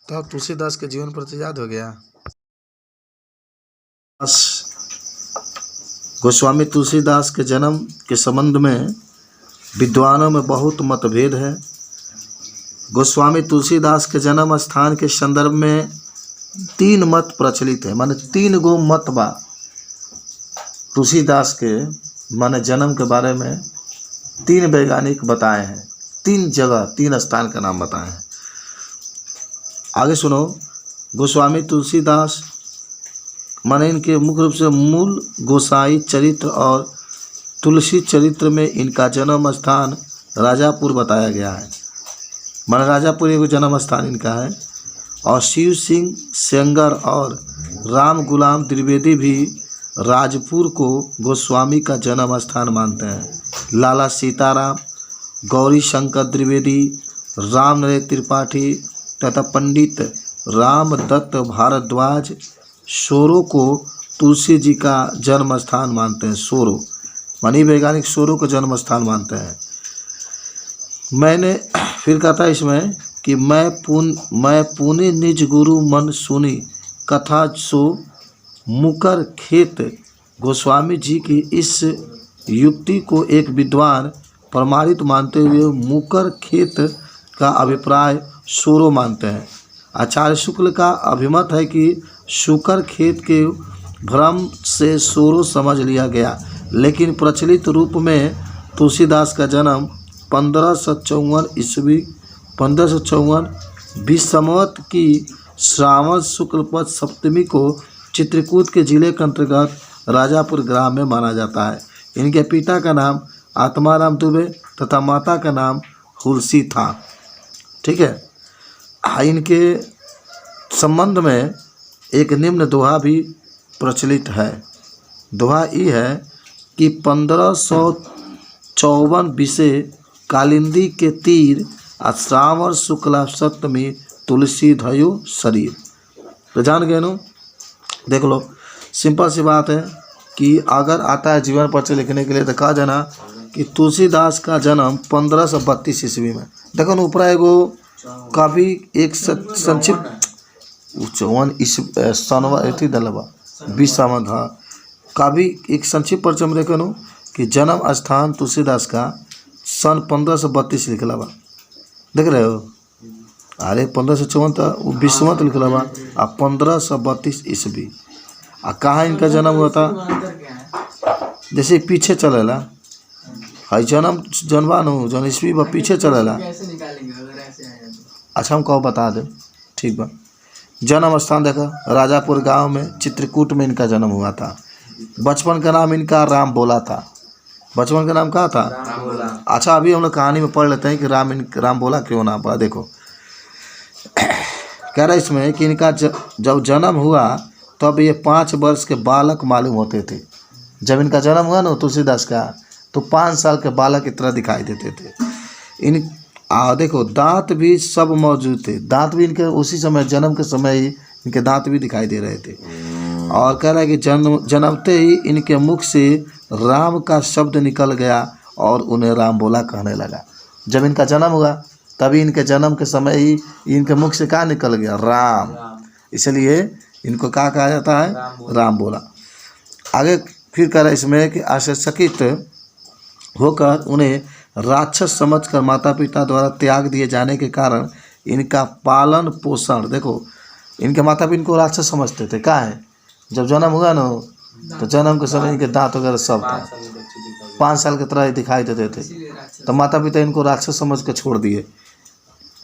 तो तुलसीदास के जीवन पर तो याद हो गया। गोस्वामी तुलसीदास के जन्म के संबंध में विद्वानों में बहुत मतभेद है। गोस्वामी तुलसीदास के जन्म स्थान के संदर्भ में 3 मत प्रचलित है, माने 3 गो मत बा तुलसीदास के माने जन्म के बारे में। 3 वैज्ञानिक बताए हैं, 3 जगह 3 स्थान का नाम बताए हैं। आगे सुनो। गोस्वामी तुलसीदास माने इनके मुख्य रूप से मूल गोसाई चरित्र और तुलसी चरित्र में इनका जन्म स्थान राजापुर बताया गया है। माने राजापुर एक जन्म स्थान इनका है। और शिव सिंह सेंगर और राम गुलाम द्विवेदी भी राजपुर को गोस्वामी का जन्म स्थान मानते हैं। लाला सीताराम, गौरी शंकर द्विवेदी, राम नरेश त्रिपाठी तथा पंडित रामदत्त भारद्वाज सोरो को तुलसी जी का जन्म स्थान मानते हैं। सोरो मानी वैज्ञानिक सोरो को जन्म स्थान मानते हैं। मैंने फिर कहा था इसमें कि मैं पुणे निज गुरु मन सुनी कथा सो मुकर खेत। गोस्वामी जी की इस युक्ति को एक विद्वान प्रमाणित मानते हुए मुकर खेत का अभिप्राय सोरो मानते हैं। आचार्य शुक्ल का अभिमत है कि शुकर खेत के भ्रम से सोरो समझ लिया गया, लेकिन प्रचलित रूप में तुलसीदास का जन्म 1554 ईस्वी 1554 विषमवत की श्रावण शुक्ल पद सप्तमी को चित्रकूट के जिले के अंतर्गत राजापुर ग्राम में माना जाता है। इनके पिता का नाम आत्माराम दुबे तथा माता का नाम हुलसी था। ठीक है। इनके संबंध में एक निम्न दोहा भी प्रचलित है। दोहा ये है कि 1554 विषे कालिंदी के तीर श्रावण शुक्ला सप्तमी तुलसी धयो शरीर। तो जान गए नो। देख लो, सिंपल सी बात है कि अगर आता है जीवन परिचय लिखने के लिए तो कहा जाना कि तुलसीदास का जन्म 1532 ईस्वी में। देखो ना ऊपर एगो काफ़ी एक संक्षिप्त 54 सनवा एथी दलवा 20 सावन था। काफ़ी एक संक्षिप्त परिचय में देखो कि जन्म स्थान तुलसीदास का सन 1532 लिखला बा। देख रहे हो? अरे 1554 तो 20वां लिखला बा। अब 1532 ईस्वी आ कहाँ इनका जन्म हुआ था? जैसे पीछे चलेला है जन्म जनवान जन ईस्वी बा पीछे चलेला। अच्छा हम कहो बता दे। ठीक बा। जन्म स्थान देखा राजापुर गांव में चित्रकूट में इनका जन्म हुआ था। बचपन का नाम इनका राम बोला था। बचपन का नाम क्या था? राम बोला। अच्छा अभी हम लोग कहानी में पढ़ लेते हैं कि राम बोला क्यों नाम पड़ा। देखो कह रहा इसमें कि इनका जब जन्म हुआ तब ये 5 वर्ष के बालक मालूम होते थे। जब इनका जन्म हुआ ना तुलसीदास का तो 5 साल के बालक की तरह दिखाई देते थे। देखो दांत भी सब मौजूद थे। दांत भी इनके उसी समय जन्म के समय ही इनके दांत भी दिखाई दे रहे थे। और कह रहा है कि जन्मते ही इनके मुख से राम का शब्द निकल गया और उन्हें राम बोला कहने लगा। जब इनका जन्म हुआ तभी इनके जन्म के समय ही इनके मुख से क्या निकल गया? राम। इसलिए इनको क्या कहा जाता है? राम बोला। आगे फिर कह रहा है इसमें कि आश्चर्यचकित होकर उन्हें राक्षस समझकर माता पिता द्वारा त्याग दिए जाने के कारण इनका पालन पोषण, देखो इनके माता पिता इनको राक्षस समझते थे। क्या है? जब जन्म हुआ ना तो जन्म के समय इनके दांत वगैरह सब था, 5 साल की तरह दिखाई देते थे। तो माता पिता इनको राक्षस समझ कर छोड़ दिए।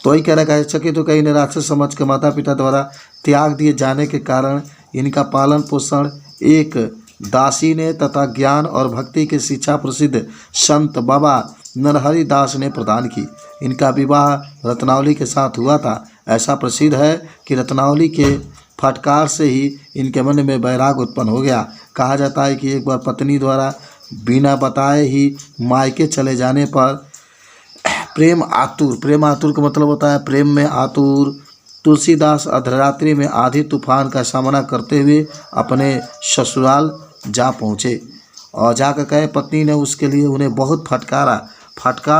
तो ही कह रहा है चकित तो कहीं ने राक्षस समझ के माता पिता द्वारा त्याग दिए जाने के कारण इनका पालन पोषण एक दासी ने तथा ज्ञान और भक्ति की शिक्षा प्रसिद्ध संत बाबा नरहरि दास ने प्रदान की। इनका विवाह रत्नावली के साथ हुआ था। ऐसा प्रसिद्ध है कि रत्नावली के फटकार से ही इनके मन में वैराग उत्पन्न हो गया। कहा जाता है कि एक बार पत्नी द्वारा बिना बताए ही मायके चले जाने पर प्रेम आतुर का मतलब होता है प्रेम में आतुर तुलसीदास अर्धरात्रि में आधी तूफान का सामना करते हुए अपने ससुराल जा पहुँचे और जाकर कहे पत्नी ने उसके लिए उन्हें बहुत फटकार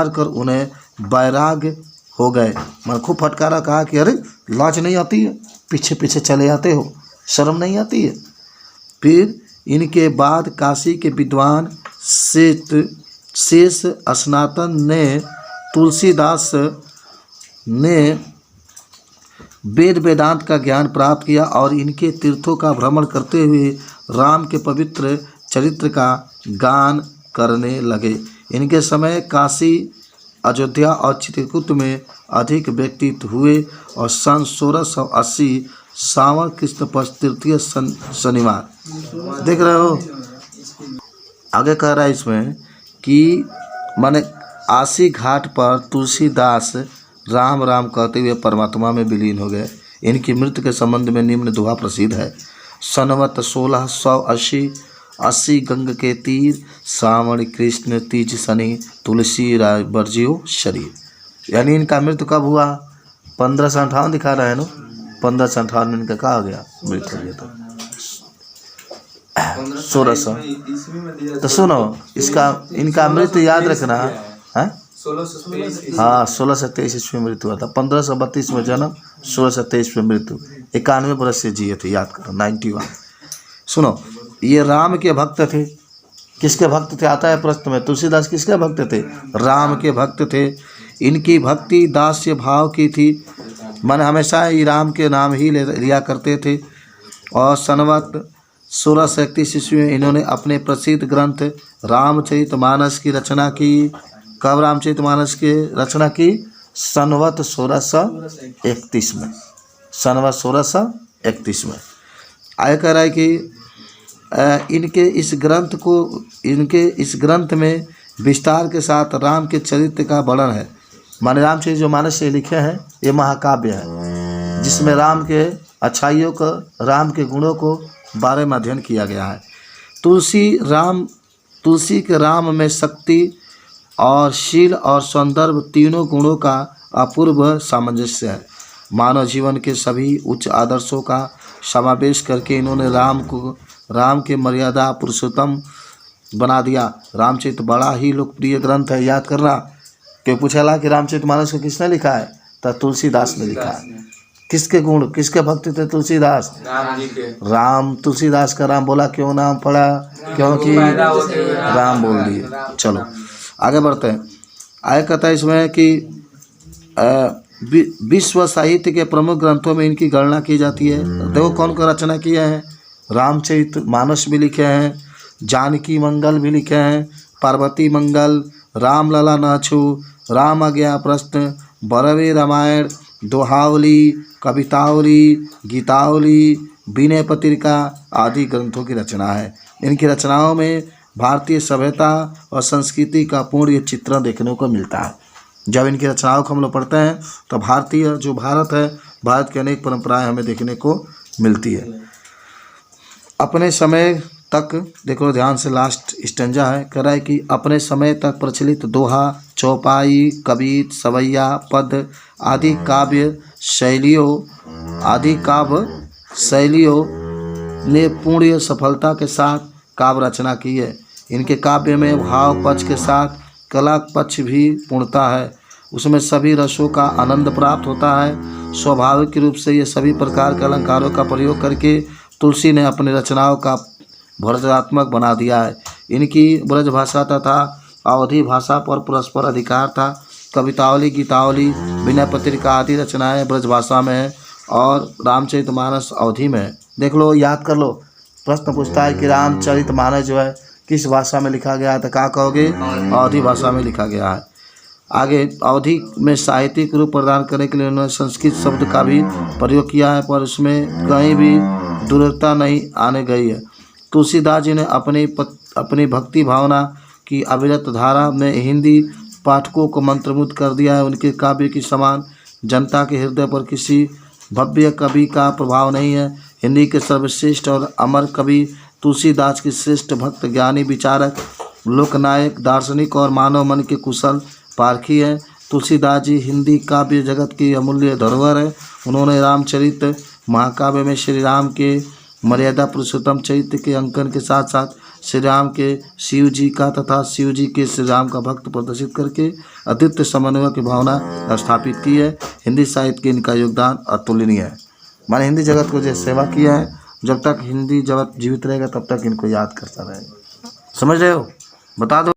कर उन्हें वैराग हो गए। मैं खूब फटकारा, कहा कि अरे लाज नहीं आती है? पीछे पीछे चले आते हो, शर्म नहीं आती है? फिर इनके बाद काशी के विद्वान शेष स्नातन ने तुलसीदास ने वेद वेदांत का ज्ञान प्राप्त किया और इनके तीर्थों का भ्रमण करते हुए राम के पवित्र चरित्र का गान करने लगे। इनके समय काशी, अयोध्या और चित्रकूट में अधिक व्यक्तित्व हुए और सन 1680 सावन कृष्ण पक्ष तृतीय शनिवार, देख रहे हो आगे कह रहा है इसमें कि माने आसी घाट पर तुलसीदास राम राम कहते हुए परमात्मा में विलीन हो गए। इनकी मृत्यु के संबंध में निम्न दोहा प्रसिद्ध है। सनवत 1680 गंग के तीर, सावन कृष्ण तीज शनि, तुलसी राय बरजियो शरीर। यानी इनका मृत्यु कब हुआ? 1558 दिखा रहा है ना, 1558 में इनका कहा गया मृत्यु हो गया था 1600। तो सुनो इसका इनका मृत्यु याद रखना है। हाँ 1623 ईस्वी में मृत्यु हुआ था। 1532 में जन्म, 1623 में मृत्यु, 91 वर्ष से जिए थे, याद करो 91। सुनो ये राम के भक्त थे। किसके भक्त थे आता है प्रश्न में। तुलसीदास किसके भक्त थे? राम के भक्त थे। इनकी भक्ति दास्य भाव की थी, मन हमेशा ही राम के नाम ही लिया करते थे। और सनवत 1631 ईस्वी में इन्होंने अपने प्रसिद्ध ग्रंथ रामचरितमानस की रचना की। कब रामचरितमानस की रचना की? सनवत 1631 में, सनवत 1631 में। आगे कह रहा है कि इनके इस ग्रंथ में विस्तार के साथ राम के चरित्र का वर्णन है। माने रामचरित जो मानस से लिखे हैं ये महाकाव्य है, जिसमें राम के अच्छाइयों को, राम के गुणों को बारे में अध्ययन किया गया है। तुलसी के राम में शक्ति और शील और सौंदर्य तीनों गुणों का अपूर्व सामंजस्य है। मानव जीवन के सभी उच्च आदर्शों का समावेश करके इन्होंने राम के मर्यादा पुरुषोत्तम बना दिया। रामचरित बड़ा ही लोकप्रिय ग्रंथ है, याद करना। क्यों पूछा कि रामचरितमानस को किसने लिखा है? तो तुलसीदास ने लिखा है। किसके गुण, किसके भक्त थे तुलसीदास? राम जी के। राम, तुलसीदास का राम बोला क्यों नाम पड़ा? क्योंकि राम बोल दिए। चलो आगे बढ़ते हैं। आगे कहता है इसमें कि विश्व साहित्य के प्रमुख ग्रंथों में इनकी गणना की जाती है। देखो कौन कौन रचना किए हैं। रामचरितमानस भी लिखे हैं, जानकी मंगल भी लिखे हैं, पार्वती मंगल, रामलला नाछू, राम आज्ञा प्रश्न, बरवे रामायण, दोहावली, कवितावली, गीतावली, विनय पत्रिका आदि ग्रंथों की रचना है। इनकी रचनाओं में भारतीय सभ्यता और संस्कृति का पूर्ण चित्रण देखने को मिलता है। जब इनकी रचनाओं को हम लोग पढ़ते हैं तो भारतीय जो भारत है, भारत की अनेक परंपराएं हमें देखने को मिलती है। अपने समय तक, देखो ध्यान से, लास्ट स्टेंजा है, कह रहा है कि अपने समय तक प्रचलित दोहा, चौपाई, कवित, सवैया, पद आदि काव्य शैलियों ने पूर्ण सफलता के साथ काव्य रचना की है। इनके काव्य में भाव पक्ष के साथ कला पक्ष भी पूर्णता है। उसमें सभी रसों का आनंद प्राप्त होता है। स्वाभाविक रूप से ये सभी प्रकार के अलंकारों का प्रयोग करके तुलसी ने अपनी रचनाओं का वर्णनात्मक बना दिया है। इनकी ब्रज भाषा तथा अवधी भाषा पर परस्पर अधिकार था। कवितावली, गीतावली, विनय पत्रिका आदि रचनाएं ब्रज भाषा में है और रामचरितमानस अवधी में है। देख लो, याद कर लो। प्रश्न पूछता है कि रामचरितमानस जो है किस भाषा में लिखा गया है, तो क्या कहोगे? अवधी भाषा में लिखा गया है। आगे अवधी में साहित्यिक रूप प्रदान करने के लिए उन्होंने संस्कृत शब्द का भी प्रयोग किया है, पर उसमें कहीं भी दुर्लभता नहीं आने गई है। तुलसीदास जी ने अपनी भक्ति भावना की अविरत धारा में हिंदी पाठकों को मंत्रमुग्ध कर दिया है। उनके काव्य की समान जनता के हृदय पर किसी भव्य कवि का प्रभाव नहीं है। हिंदी के सर्वश्रेष्ठ और अमर कवि तुलसीदास की श्रेष्ठ भक्त, ज्ञानी, विचारक, लोकनायक, दार्शनिक और मानव मन के कुशल पारखी है। तुलसीदास जी हिंदी काव्य जगत की अमूल्य धरोहर है। उन्होंने रामचरित महाकाव्य में श्री राम के मर्यादा पुरुषोत्तम चरित्र के अंकन के साथ साथ श्री राम के शिव जी का तथा शिव जी के श्री राम का भक्त प्रदर्शित करके अद्वितीय समन्वय की भावना स्थापित की है। हिंदी साहित्य के इनका योगदान अतुलनीय है। माने हिंदी जगत को जो सेवा किया है, जब तक हिंदी जगत जीवित रहेगा तब तक इनको याद करता रहेगा। समझ रहे हो? बता दो।